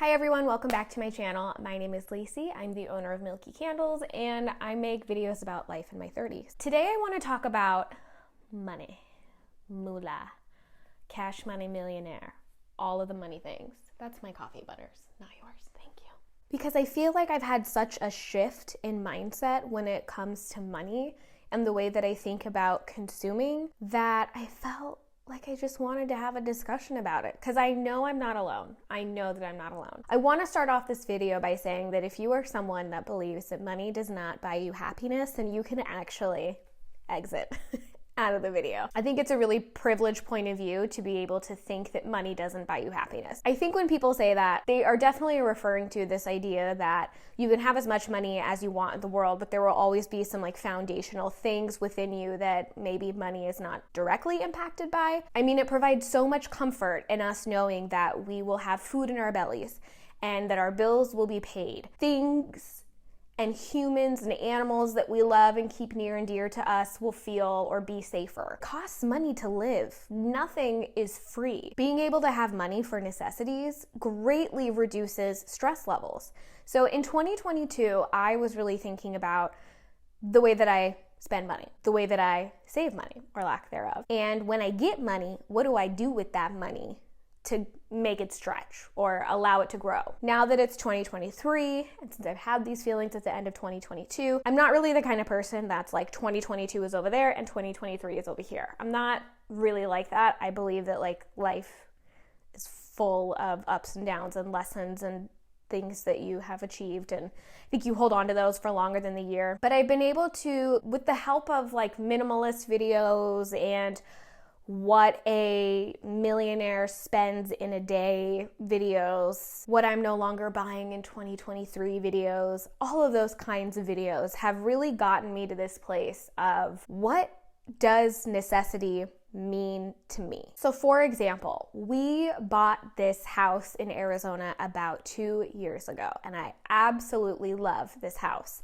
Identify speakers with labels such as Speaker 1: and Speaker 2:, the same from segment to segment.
Speaker 1: Hi everyone, welcome back to my channel. My name is Lacey. I'm the owner of Milky Candles and I make videos about life in my 30s. Today I want to talk about money, moolah, cash money millionaire, all of the money things. That's my coffee butters, not yours. Thank you. Because I feel like I've had such a shift in mindset when it comes to money and the way that I think about consuming that I felt like I just wanted to have a discussion about it because I know I'm not alone. I know that I'm not alone. I want to start off this video by saying that if you are someone that believes that money does not buy you happiness, then you can actually exit out of the video. I think it's a really privileged point of view to be able to think that money doesn't buy you happiness. I think when people say that, they are definitely referring to this idea that you can have as much money as you want in the world, but there will always be some like foundational things within you that maybe money is not directly impacted by. I mean, it provides so much comfort in us knowing that we will have food in our bellies and that our bills will be paid. Things and humans and animals that we love and keep near and dear to us will feel or be safer. It costs money to live. Nothing is free. Being able to have money for necessities greatly reduces stress levels. So in 2022, I was really thinking about the way that I spend money, the way that I save money, or lack thereof. And when I get money, what do I do with that money to make it stretch or allow it to grow? Now that it's 2023, and since I've had these feelings at the end of 2022, I'm not really the kind of person that's like 2022 is over there and 2023 is over here. I'm not really like that. I believe that like life is full of ups and downs and lessons and things that you have achieved, and I think you hold on to those for longer than the year. But I've been able to, with the help of like minimalist videos and what a millionaire spends in a day videos, what I'm no longer buying in 2023 videos, all of those kinds of videos have really gotten me to this place of what does necessity mean to me? So for example, we bought this house in Arizona about 2 years ago, and I absolutely love this house.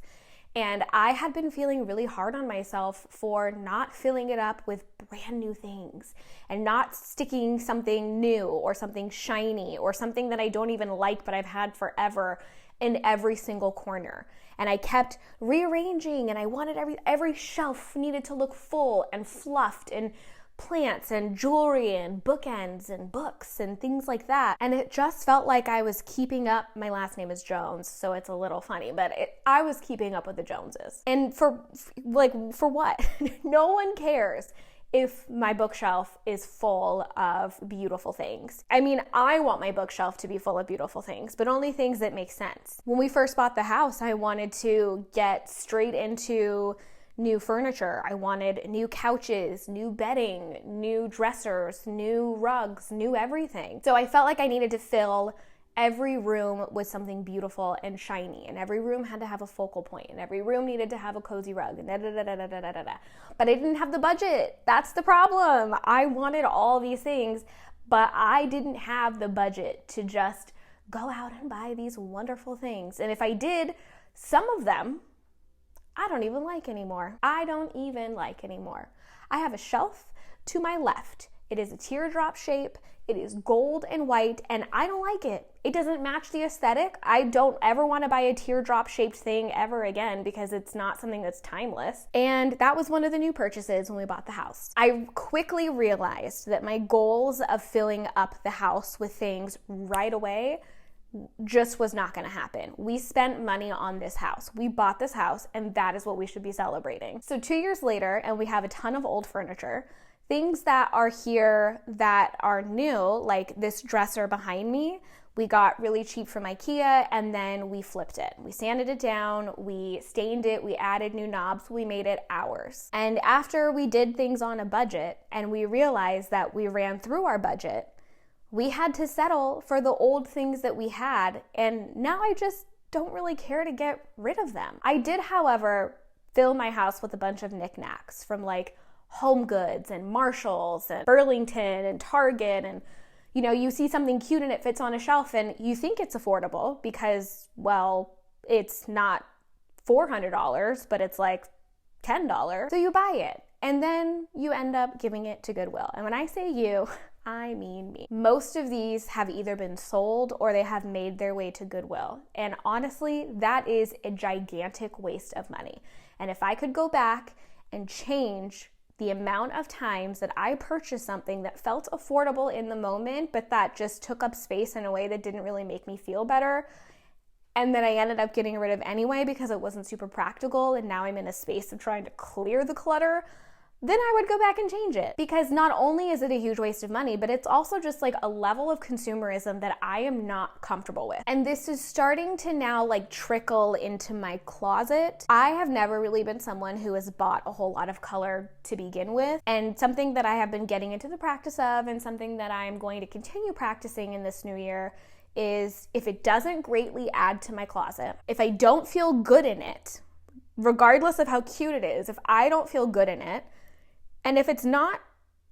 Speaker 1: And I had been feeling really hard on myself for not filling it up with brand new things and not sticking something new or something shiny or something that I don't even like but I've had forever in every single corner. And I kept rearranging, and I wanted every shelf needed to look full and fluffed and plants and jewelry and bookends and books and things like that. And it just felt like I was keeping up. My last name is Jones, so it's a little funny, but I was keeping up with the Joneses. And for what? No one cares if my bookshelf is full of beautiful things. I mean, I want my bookshelf to be full of beautiful things, but only things that make sense. When we first bought the house, I wanted to get straight into new furniture. I wanted new couches, new bedding, new dressers, new rugs, new everything. So I felt like I needed to fill every room with something beautiful and shiny, and every room had to have a focal point, and every room needed to have a cozy rug, and But I didn't have the budget. That's the problem. I wanted all these things, but I didn't have the budget to just go out and buy these wonderful things. And if I did, some of them I don't even like anymore. I have a shelf to my left. It is a teardrop shape. It is gold and white, and I don't like it. It doesn't match the aesthetic. I don't ever want to buy a teardrop shaped thing ever again because it's not something that's timeless. And that was one of the new purchases when we bought the house. I quickly realized that my goals of filling up the house with things right away just was not going to happen. We spent money on this house. We bought this house, and that is what we should be celebrating. So 2 years later, and we have a ton of old furniture. Things that are here that are new, like this dresser behind me, we got really cheap from IKEA, and then we flipped it. We sanded it down, we stained it, we added new knobs, we made it ours. And after we did things on a budget, and we realized that we ran through our budget, we had to settle for the old things that we had, and now I just don't really care to get rid of them. I did, however, fill my house with a bunch of knickknacks from like Home Goods and Marshalls and Burlington and Target, and you see something cute and it fits on a shelf and you think it's affordable because, well, it's not $400, but it's like $10. So you buy it, and then you end up giving it to Goodwill. And when I say you, I mean me. Most of these have either been sold or they have made their way to Goodwill. And honestly, that is a gigantic waste of money. And if I could go back and change the amount of times that I purchased something that felt affordable in the moment, but that just took up space in a way that didn't really make me feel better, and then I ended up getting rid of anyway because it wasn't super practical, and now I'm in a space of trying to clear the clutter, then I would go back and change it. Because not only is it a huge waste of money, but it's also just like a level of consumerism that I am not comfortable with. And this is starting to now like trickle into my closet. I have never really been someone who has bought a whole lot of color to begin with. And something that I have been getting into the practice of, and something that I'm going to continue practicing in this new year, is if it doesn't greatly add to my closet, if I don't feel good in it, regardless of how cute it is, if I don't feel good in it, and if it's not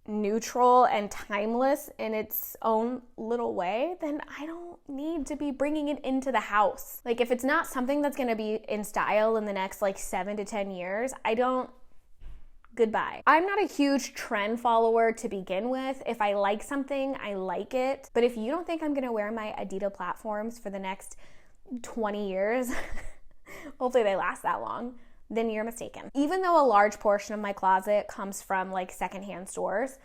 Speaker 1: neutral and timeless in its own little way, then I don't need to be bringing it into the house. Like if it's not something that's gonna be in style in the next like 7 to 10 years, goodbye. I'm not a huge trend follower to begin with. If I like something, I like it. But if you don't think I'm gonna wear my Adidas platforms for the next 20 years, hopefully they last that long, then you're mistaken. Even though a large portion of my closet comes from like secondhand stores,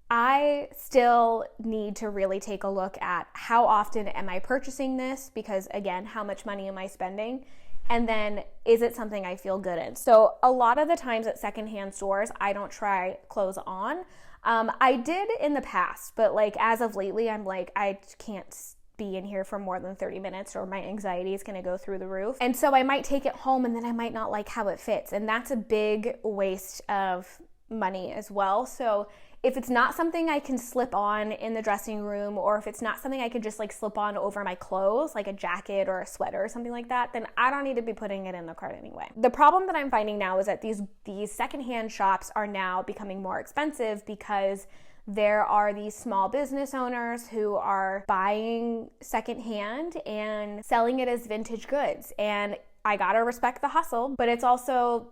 Speaker 1: I still need to really take a look at how often am I purchasing this, because again, how much money am I spending? And then is it something I feel good in? So a lot of the times at secondhand stores, I don't try clothes on. I did in the past, but like as of lately, I'm like, I can't be in here for more than 30 minutes or my anxiety is gonna go through the roof. And so I might take it home and then I might not like how it fits. And that's a big waste of money as well. So if it's not something I can slip on in the dressing room, or if it's not something I could just like slip on over my clothes, like a jacket or a sweater or something like that, then I don't need to be putting it in the cart anyway. The problem that I'm finding now is that these secondhand shops are now becoming more expensive because there are these small business owners who are buying secondhand and selling it as vintage goods. And I gotta respect the hustle, but it's also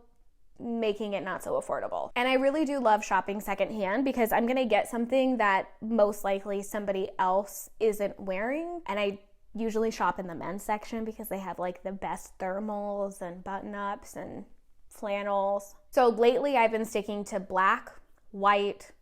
Speaker 1: making it not so affordable. And I really do love shopping secondhand because I'm gonna get something that most likely somebody else isn't wearing. And I usually shop in the men's section because they have like the best thermals and button-ups and flannels. So lately I've been sticking to black, white,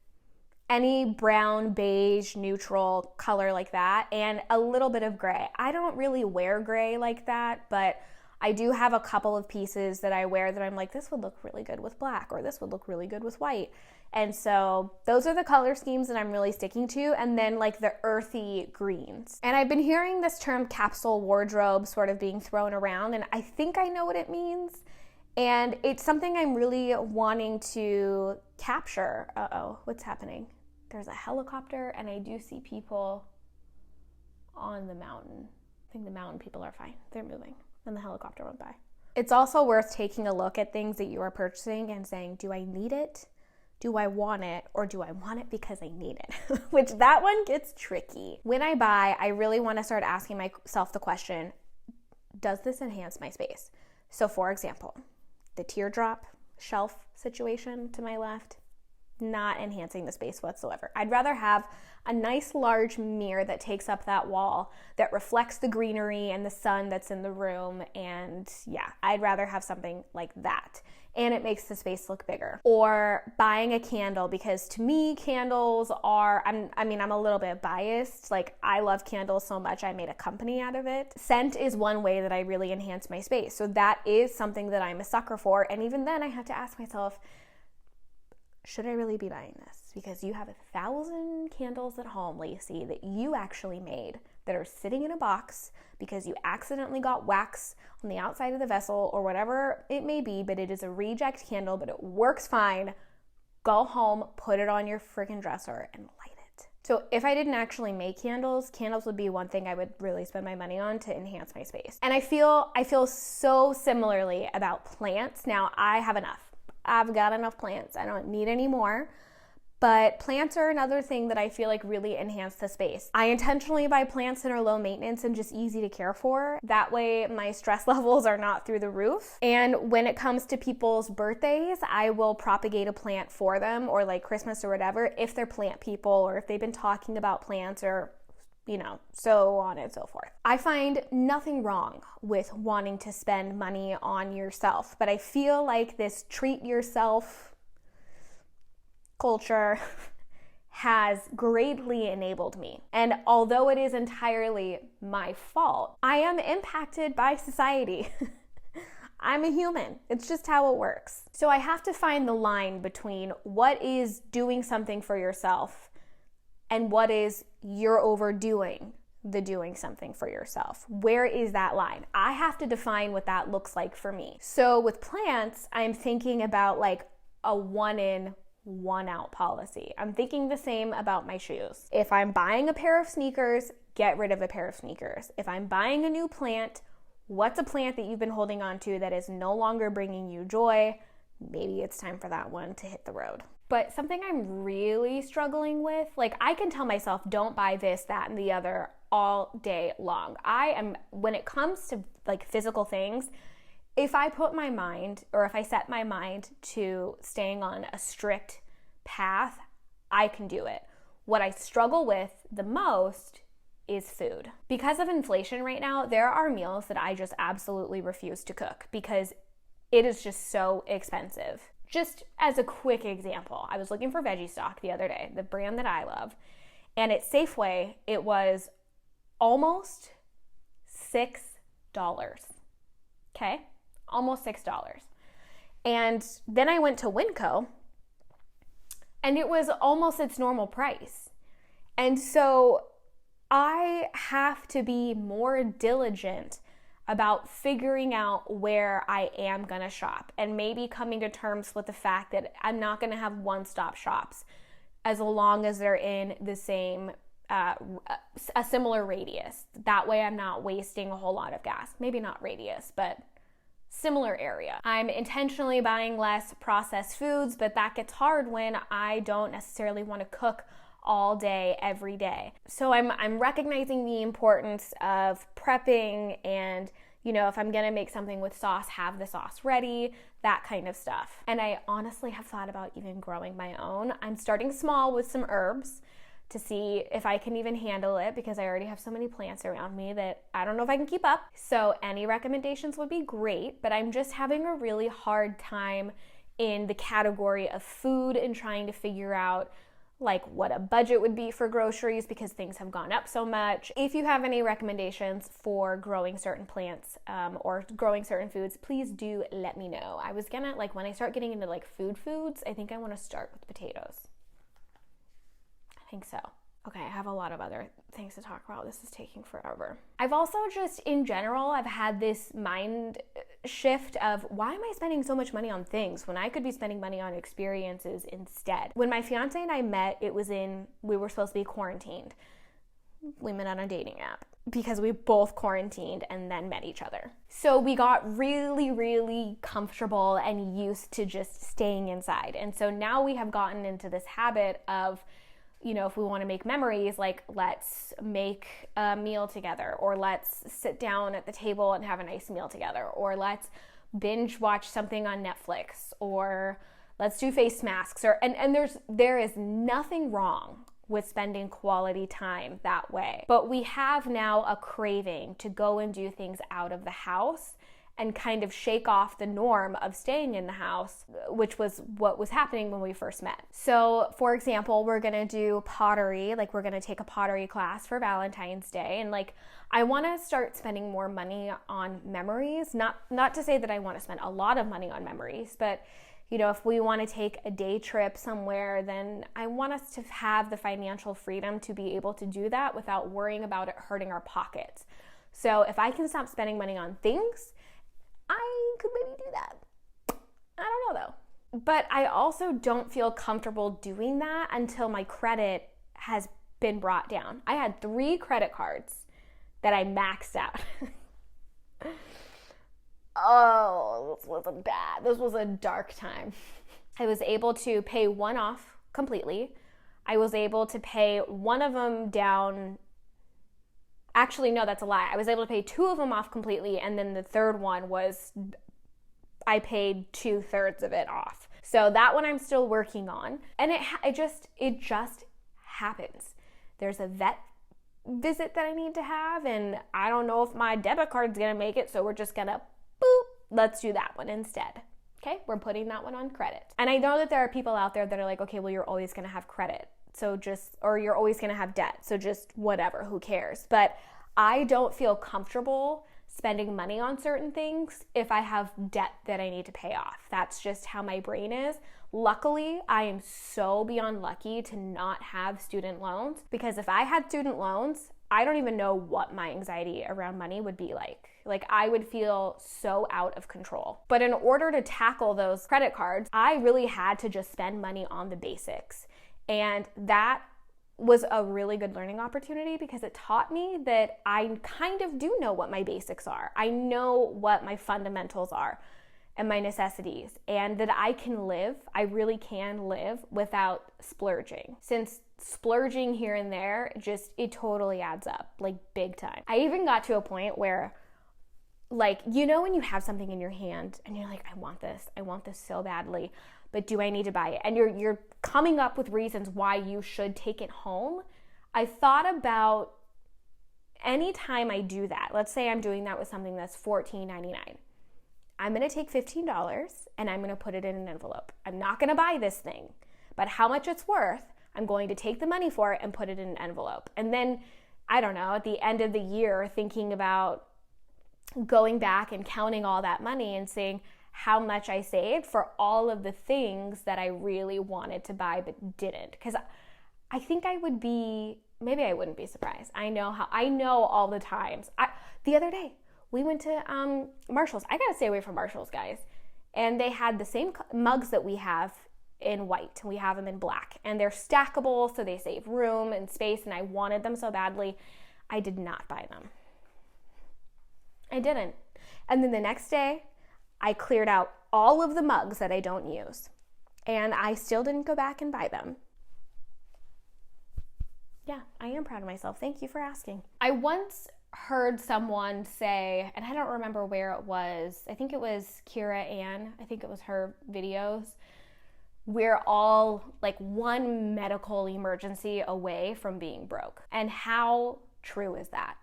Speaker 1: any brown, beige, neutral color like that, and a little bit of gray. I don't really wear gray like that, but I do have a couple of pieces that I wear that I'm like, this would look really good with black, or this would look really good with white. And so those are the color schemes that I'm really sticking to, and then like the earthy greens. And I've been hearing this term capsule wardrobe sort of being thrown around, and I think I know what it means. And it's something I'm really wanting to capture. Uh-oh, what's happening? There's a helicopter, and I do see people on the mountain. I think the mountain people are fine. They're moving. And the helicopter went by. It's also worth taking a look at things that you are purchasing and saying, do I need it? Do I want it? Or do I want it because I need it? Which that one gets tricky. When I buy, I really want to start asking myself the question, does this enhance my space? So for example, the teardrop shelf situation to my left, not enhancing the space whatsoever. I'd rather have a nice large mirror that takes up that wall, that reflects the greenery and the sun that's in the room, and yeah, I'd rather have something like that. And it makes the space look bigger. Or buying a candle, because to me, candles are, I'm a little bit biased. Like, I love candles so much, I made a company out of it. Scent is one way that I really enhance my space. So that is something that I'm a sucker for. And even then, I have to ask myself, should I really be buying this? Because you have 1,000 candles at home, Lacey, that you actually made that are sitting in a box because you accidentally got wax on the outside of the vessel or whatever it may be, but it is a reject candle, but it works fine. Go home, put it on your freaking dresser and light it. So if I didn't actually make candles would be one thing I would really spend my money on to enhance my space. And I feel so similarly about plants. Now I have enough. I've got enough plants. I don't need any more. But plants are another thing that I feel like really enhance the space. I intentionally buy plants that are low maintenance and just easy to care for. That way my stress levels are not through the roof. And when it comes to people's birthdays, I will propagate a plant for them, or like Christmas or whatever, if they're plant people or if they've been talking about plants, or so on and so forth. I find nothing wrong with wanting to spend money on yourself, but I feel like this treat yourself culture has greatly enabled me. And although it is entirely my fault, I am impacted by society. I'm a human. It's just how it works. So I have to find the line between what is doing something for yourself and what is you're overdoing the doing something for yourself. Where is that line? I have to define what that looks like for me. So with plants, I'm thinking about like a 1 in, 1 out policy. I'm thinking the same about my shoes. If I'm buying a pair of sneakers, get rid of a pair of sneakers. If I'm buying a new plant, what's a plant that you've been holding on to that is no longer bringing you joy? Maybe it's time for that one to hit the road. But something I'm really struggling with, like I can tell myself, don't buy this, that, and the other all day long. When it comes to like physical things, if I put my mind, or if I set my mind to staying on a strict path, I can do it. What I struggle with the most is food. Because of inflation right now, there are meals that I just absolutely refuse to cook because it is just so expensive. Just as a quick example, I was looking for veggie stock the other day, the brand that I love, and at Safeway, it was almost $6. Okay? Almost $6. And then I went to Winco, and it was almost its normal price. And so I have to be more diligent about figuring out where I am gonna shop, and maybe coming to terms with the fact that I'm not gonna have one-stop shops as long as they're in the same, a similar radius. That way I'm not wasting a whole lot of gas. Maybe not radius, but similar area. I'm intentionally buying less processed foods, but that gets hard when I don't necessarily want to cook all day, every day. So I'm recognizing the importance of prepping and, if I'm gonna make something with sauce, have the sauce ready, that kind of stuff. And I honestly have thought about even growing my own. I'm starting small with some herbs to see if I can even handle it, because I already have so many plants around me that I don't know if I can keep up. So any recommendations would be great, but I'm just having a really hard time in the category of food and trying to figure out like what a budget would be for groceries because things have gone up so much. If you have any recommendations for growing certain plants or growing certain foods, please do let me know. I was gonna, when I start getting into foods, I think I want to start with potatoes. I think so. Okay, I have a lot of other things to talk about. This is taking forever. I've also just, in general, I've had this mind shift of why am I spending so much money on things when I could be spending money on experiences instead? When my fiance and I met, we were supposed to be quarantined. We met on a dating app because we both quarantined and then met each other. So we got really, really comfortable and used to just staying inside. And so now we have gotten into this habit of, if we want to make memories, let's make a meal together, or let's sit down at the table and have a nice meal together, or let's binge watch something on Netflix, or let's do face masks, and there is nothing wrong with spending quality time that way. But we have now a craving to go and do things out of the house and kind of shake off the norm of staying in the house, which was what was happening when we first met. So, for example, we're gonna do pottery, we're gonna take a pottery class for Valentine's Day, and I wanna start spending more money on memories, not to say that I wanna spend a lot of money on memories, but if we wanna take a day trip somewhere, then I want us to have the financial freedom to be able to do that without worrying about it hurting our pockets. So if I can stop spending money on things, I could maybe do that. I don't know though. But I also don't feel comfortable doing that until my credit has been brought down. I had 3 credit cards that I maxed out. Oh, this was a dark time. I was able to pay one off completely. I was able to pay one of them down. Actually, no, that's a lie. I was able to pay 2 of them off completely, and then the third one was, I paid 2/3 of it off. So that one I'm still working on. And it just happens. There's a vet visit that I need to have, and I don't know if my debit card's gonna make it, so we're just gonna boop, let's do that one instead. Okay, we're putting that one on credit. And I know that there are people out there that are like, okay, well, you're always gonna have credit, or you're always gonna have debt, so just whatever, who cares? But I don't feel comfortable spending money on certain things if I have debt that I need to pay off. That's just how my brain is. Luckily, I am so beyond lucky to not have student loans, because if I had student loans, I don't even know what my anxiety around money would be like. Like, I would feel so out of control. But in order to tackle those credit cards, I really had to just spend money on the basics. And that was a really good learning opportunity, because it taught me that I kind of do know what my basics are. I know what my fundamentals are and my necessities, and that I really can live without splurging. Since splurging here and there, it totally adds up, like big time. I even got to a point where, like, you know when you have something in your hand and you're like, I want this so badly, but do I need to buy it? And you're coming up with reasons why you should take it home. I thought about anytime I do that, let's say I'm doing that with something that's $14.99. I'm gonna take $15 and I'm gonna put it in an envelope. I'm not gonna buy this thing, but how much it's worth, I'm going to take the money for it and put it in an envelope. And then, I don't know, at the end of the year, thinking about going back and counting all that money and seeing how much I saved for all of the things that I really wanted to buy but didn't. Because I think maybe I wouldn't be surprised. I know all the times. The other day, we went to Marshall's. I gotta stay away from Marshall's, guys. And they had the same mugs that we have in white. We have them in black. And they're stackable, so they save room and space, and I wanted them so badly. I did not buy them. I didn't. And then the next day, I cleared out all of the mugs that I don't use. And I still didn't go back and buy them. Yeah, I am proud of myself. Thank you for asking. I once heard someone say, and I don't remember where it was, I think it was Kira Ann, I think it was her videos, we're all like one medical emergency away from being broke. And how true is that?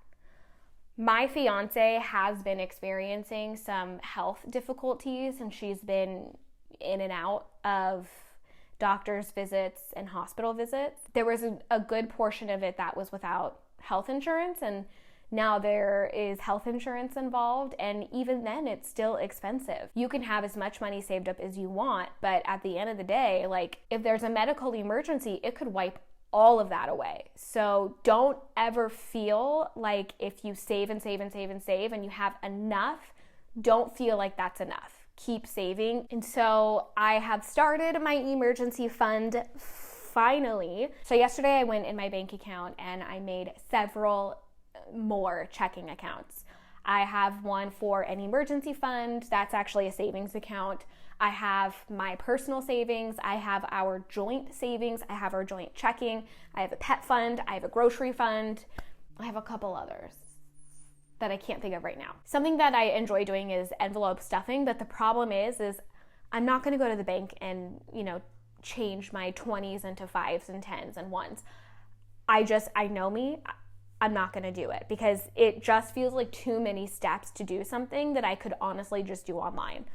Speaker 1: My fiance has been experiencing some health difficulties, and she's been in and out of doctor's visits and hospital visits. There was a good portion of it that was without health insurance, and now there is health insurance involved, and even then it's still expensive. You can have as much money saved up as you want, but at the end of the day, like, if there's a medical emergency, it could wipe all of that away. So don't ever feel like if you save and save and save and save and you have enough, don't feel like that's enough. Keep saving. And so I have started my emergency fund finally. So yesterday I went in my bank account and I made several more checking accounts. I have one for an emergency fund. That's actually a savings account. I have my personal savings. I have our joint savings. I have our joint checking. I have a pet fund. I have a grocery fund. I have a couple others that I can't think of right now. Something that I enjoy doing is envelope stuffing, but the problem is I'm not going to go to the bank and, change my 20s into 5s and 10s and 1s. I know me. I'm not going to do it because it just feels like too many steps to do something that I could honestly just do online.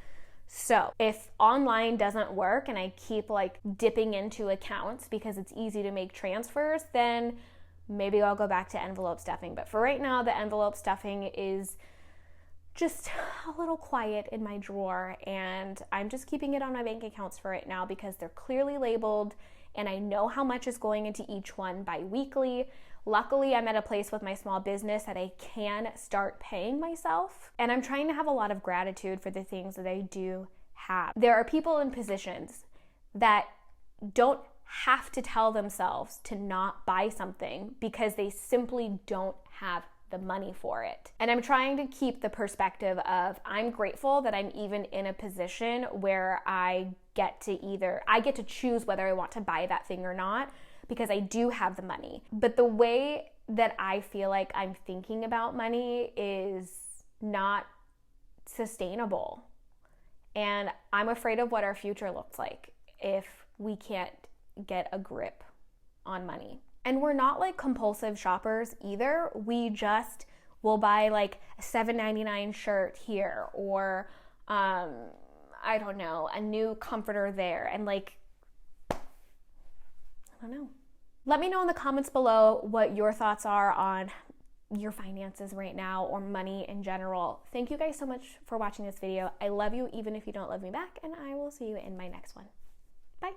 Speaker 1: So if online doesn't work and I keep dipping into accounts because it's easy to make transfers, then maybe I'll go back to envelope stuffing. But for right now, the envelope stuffing is just a little quiet in my drawer, and I'm just keeping it on my bank accounts for right now because they're clearly labeled and I know how much is going into each one bi-weekly. Luckily, I'm at a place with my small business that I can start paying myself, and I'm trying to have a lot of gratitude for the things that I do have. There are people in positions that don't have to tell themselves to not buy something because they simply don't have the money for it. And I'm trying to keep the perspective of I'm grateful that I'm even in a position where I get to choose whether I want to buy that thing or not, because I do have the money. But the way that I feel like I'm thinking about money is not sustainable. And I'm afraid of what our future looks like if we can't get a grip on money. And we're not like compulsive shoppers either. We just will buy like a $7.99 shirt here, or I don't know, a new comforter there, and like, I don't know. Let me know in the comments below what your thoughts are on your finances right now, or money in general. Thank you guys so much for watching this video. I love you even if you don't love me back, and I will see you in my next one. Bye.